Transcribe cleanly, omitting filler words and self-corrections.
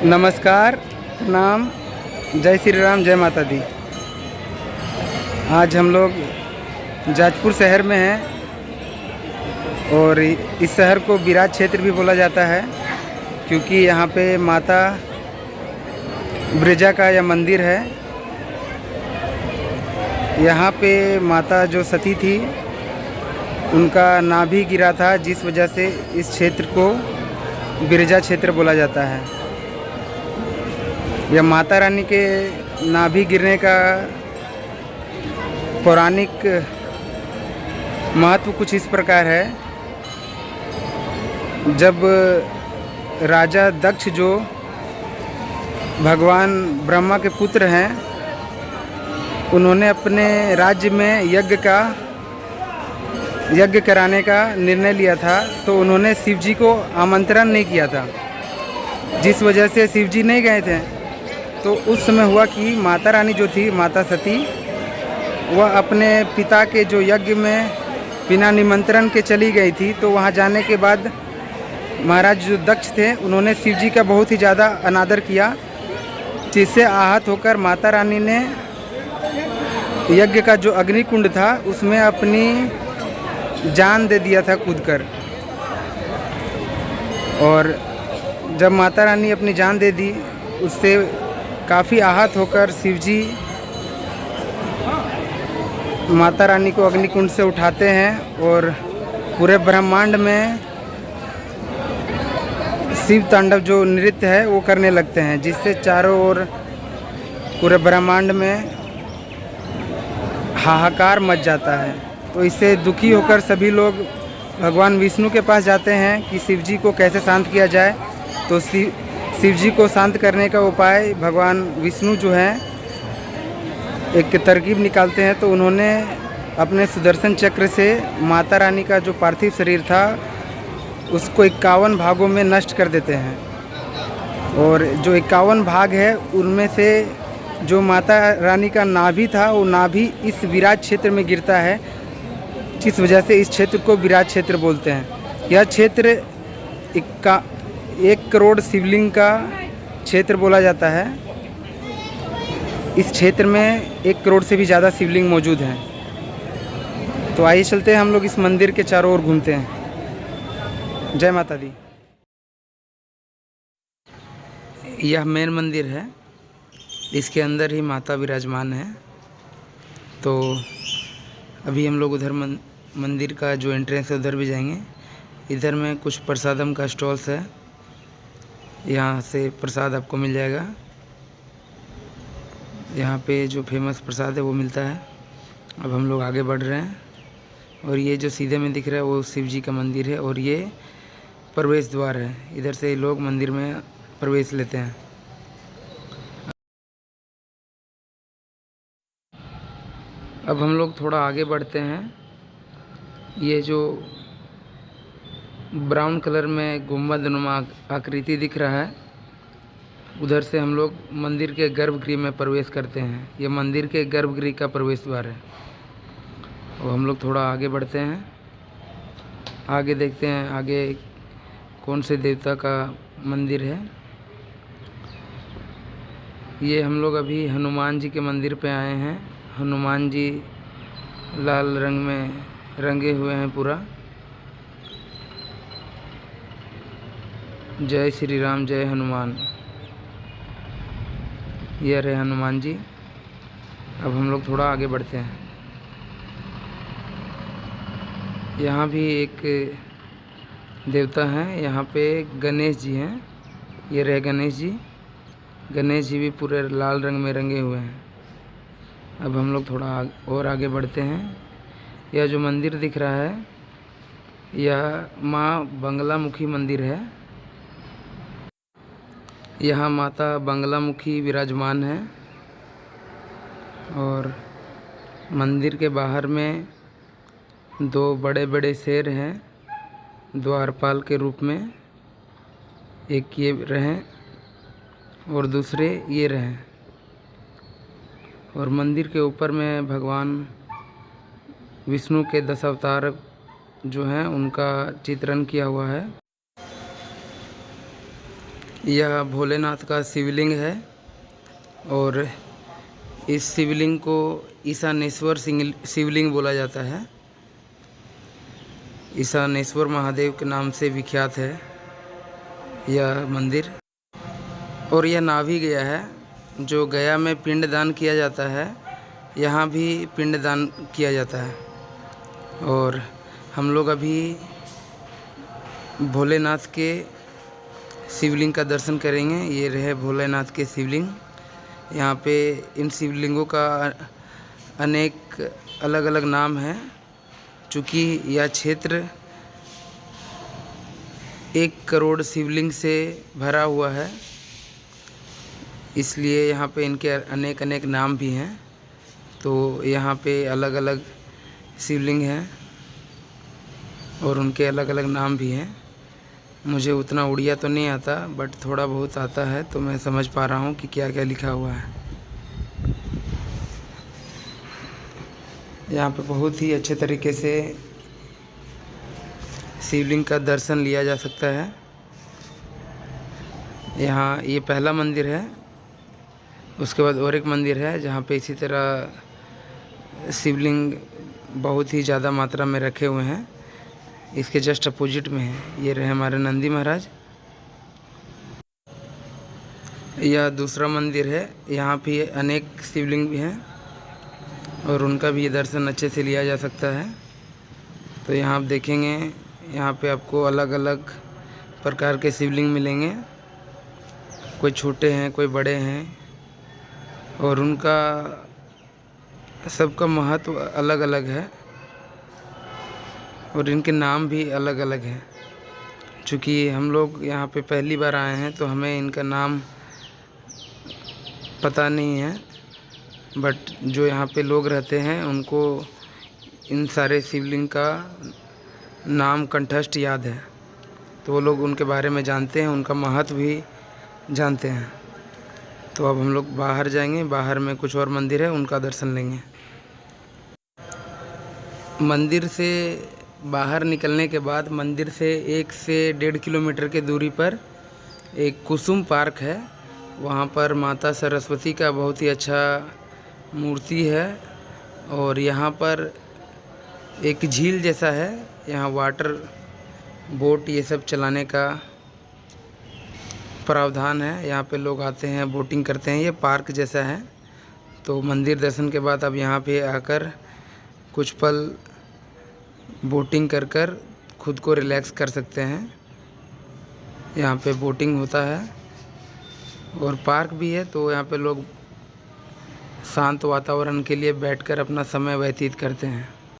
नमस्कार, प्रणाम, जय श्री राम, जय माता दी। आज हम लोग जाजपुर शहर में हैं और इस शहर को विराज क्षेत्र भी बोला जाता है क्योंकि यहाँ पे माता ब्रजा का यह मंदिर है। यहाँ पे माता जो सती थी उनका नाभि गिरा था, जिस वजह से इस क्षेत्र को ब्रजा क्षेत्र बोला जाता है। यह माता रानी के नाभि गिरने का पौराणिक महत्व कुछ इस प्रकार है। जब राजा दक्ष, जो भगवान ब्रह्मा के पुत्र हैं, उन्होंने अपने राज्य में यज्ञ कराने का निर्णय लिया था, तो उन्होंने शिव जी को आमंत्रण नहीं किया था, जिस वजह से शिव जी नहीं गए थे। तो उस समय हुआ कि माता रानी जो थी, माता सती, वह अपने पिता के जो यज्ञ में बिना निमंत्रण के चली गई थी। तो वहाँ जाने के बाद महाराज जो दक्ष थे, उन्होंने शिव जी का बहुत ही ज़्यादा अनादर किया, जिससे आहत होकर माता रानी ने यज्ञ का जो अग्निकुंड था उसमें अपनी जान दे दिया था कूदकर। और जब माता रानी अपनी जान दे दी, उससे काफ़ी आहत होकर शिवजी माता रानी को अग्निकुंड से उठाते हैं और पूरे ब्रह्मांड में शिव तांडव जो नृत्य है वो करने लगते हैं, जिससे चारों ओर पूरे ब्रह्मांड में हाहाकार मच जाता है। तो इससे दुखी होकर सभी लोग भगवान विष्णु के पास जाते हैं कि शिव जी को कैसे शांत किया जाए। तो शिव जी को शांत करने का उपाय भगवान विष्णु जो हैं एक तरकीब निकालते हैं। तो उन्होंने अपने सुदर्शन चक्र से माता रानी का जो पार्थिव शरीर था उसको 51 भागों में नष्ट कर देते हैं। और जो 51 भाग है उनमें से जो माता रानी का नाभि था, वो नाभि इस विराज क्षेत्र में गिरता है, जिस वजह से इस क्षेत्र को विराज क्षेत्र बोलते हैं। यह क्षेत्र 1 करोड़ शिवलिंग का क्षेत्र बोला जाता है। इस क्षेत्र में 1 करोड़ से भी ज़्यादा शिवलिंग मौजूद हैं। तो आइए चलते हैं, हम लोग इस मंदिर के चारों ओर घूमते हैं। जय माता दी। यह मेन मंदिर है, इसके अंदर ही माता विराजमान है। तो अभी हम लोग उधर मंदिर का जो एंट्रेंस है उधर भी जाएंगे। इधर में कुछ प्रसादम का स्टॉल्स है, यहाँ से प्रसाद आपको मिल जाएगा। यहाँ पे जो फेमस प्रसाद है वो मिलता है। अब हम लोग आगे बढ़ रहे हैं और ये जो सीधे में दिख रहा है वो शिव जी का मंदिर है और ये प्रवेश द्वार है। इधर से लोग मंदिर में प्रवेश लेते हैं। अब हम लोग थोड़ा आगे बढ़ते हैं। ये जो ब्राउन कलर में गुंबदनुमा आकृति दिख रहा है, उधर से हम लोग मंदिर के गर्भगृह में प्रवेश करते हैं। ये मंदिर के गर्भगृह का प्रवेश द्वार है। और हम लोग थोड़ा आगे बढ़ते हैं, आगे देखते हैं आगे कौन से देवता का मंदिर है। ये हम लोग अभी हनुमान जी के मंदिर पे आए हैं। हनुमान जी लाल रंग में रंगे हुए हैं पूरा। जय श्री राम, जय हनुमान। ये रहे हनुमान जी। अब हम लोग थोड़ा आगे बढ़ते हैं। यहाँ भी एक देवता हैं, यहाँ पे गणेश जी हैं। ये रहे गणेश जी। गणेश जी भी पूरे लाल रंग में रंगे हुए हैं। अब हम लोग थोड़ा और आगे बढ़ते हैं। यह जो मंदिर दिख रहा है यह माँ बंगलामुखी मंदिर है। यहाँ माता बंगलामुखी विराजमान है और मंदिर के बाहर में 2 बड़े बड़े शेर हैं द्वारपाल के रूप में। एक ये रहे और दूसरे ये रहे। और मंदिर के ऊपर में भगवान विष्णु के 10 अवतार जो हैं उनका चित्रण किया हुआ है। यह भोलेनाथ का शिवलिंग है और इस शिवलिंग को ईशानेश्वर शिवलिंग बोला जाता है। ईशानेश्वर महादेव के नाम से विख्यात है यह मंदिर। और यह नाभि गया है, जो गया में पिंडदान किया जाता है, यहाँ भी पिंडदान किया जाता है। और हम लोग अभी भोलेनाथ के शिवलिंग का दर्शन करेंगे। ये रहे भोलेनाथ के शिवलिंग। यहाँ पे इन शिवलिंगों का अनेक अलग अलग नाम हैं। चूँकि यह क्षेत्र 1 करोड़ शिवलिंग से भरा हुआ है, इसलिए यहाँ पे इनके अनेक अनेक नाम भी हैं। तो यहाँ पे अलग अलग शिवलिंग हैं और उनके अलग अलग नाम भी हैं। मुझे उतना उड़िया तो नहीं आता, बट थोड़ा बहुत आता है, तो मैं समझ पा रहा हूँ कि क्या क्या लिखा हुआ है। यहाँ पे बहुत ही अच्छे तरीके से शिवलिंग का दर्शन लिया जा सकता है। यहाँ ये पहला मंदिर है, उसके बाद और एक मंदिर है जहाँ पे इसी तरह शिवलिंग बहुत ही ज़्यादा मात्रा में रखे हुए हैं। इसके जस्ट अपोजिट में है, ये रहे हमारे नंदी महाराज। यह दूसरा मंदिर है, यहाँ भी अनेक शिवलिंग भी हैं और उनका भी दर्शन अच्छे से लिया जा सकता है। तो यहाँ आप देखेंगे, यहाँ पे आपको अलग अलग प्रकार के शिवलिंग मिलेंगे। कोई छोटे हैं, कोई बड़े हैं, और उनका सबका महत्व अलग अलग है और इनके नाम भी अलग अलग हैं। चूँकि हम लोग यहाँ पे पहली बार आए हैं तो हमें इनका नाम पता नहीं है, बट जो यहाँ पे लोग रहते हैं उनको इन सारे शिवलिंग का नाम कंठस्थ याद है, तो वो लोग उनके बारे में जानते हैं, उनका महत्व भी जानते हैं। तो अब हम लोग बाहर जाएंगे, बाहर में कुछ और मंदिर है, उनका दर्शन लेंगे। मंदिर से बाहर निकलने के बाद मंदिर से 1 से 1.5 किलोमीटर के दूरी पर एक कुसुम पार्क है। वहाँ पर माता सरस्वती का बहुत ही अच्छा मूर्ति है और यहाँ पर एक झील जैसा है। यहाँ वाटर बोट ये सब चलाने का प्रावधान है। यहाँ पे लोग आते हैं, बोटिंग करते हैं। ये पार्क जैसा है। तो मंदिर दर्शन के बाद अब यहाँ पे आकर कुछ पल बोटिंग कर कर खुद को रिलैक्स कर सकते हैं। यहाँ पे बोटिंग होता है और पार्क भी है, तो यहाँ पे लोग शांत वातावरण के लिए बैठकर अपना समय व्यतीत करते हैं।